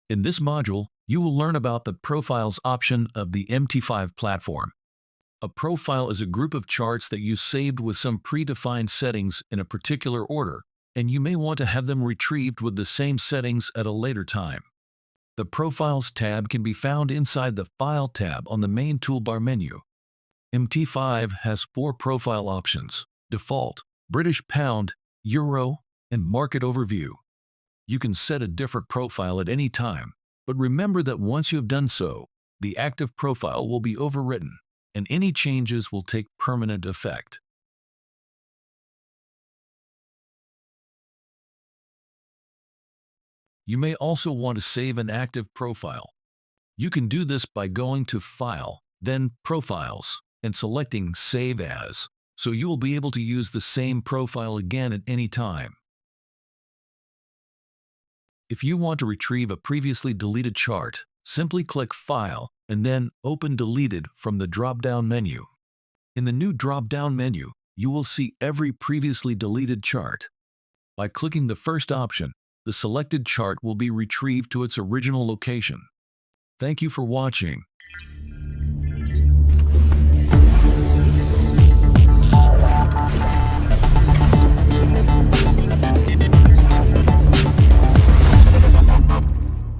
In this module, you will learn about the Profiles option of the MT5 platform. A profile is a group of charts that you saved with some predefined settings in a particular order, and you may want to have them retrieved with the same settings at a later time. The Profiles tab can be found inside the File tab on the main toolbar menu. MT5 has 4 profile options: Default, British Pound, Euro, and Market Overview. You can set a different profile at any time, but remember that once you have done so, the active profile will be overwritten, and any changes will take permanent effect. You may also want to save an active profile. You can do this by going to File, then Profiles, and selecting Save As, so you will be able to use the same profile again at any time. If you want to retrieve a previously deleted chart, simply click File and then Open Deleted from the drop-down menu. In the new drop-down menu, you will see every previously deleted chart. By clicking the first option, the selected chart will be retrieved to its original location. Thank you for watching.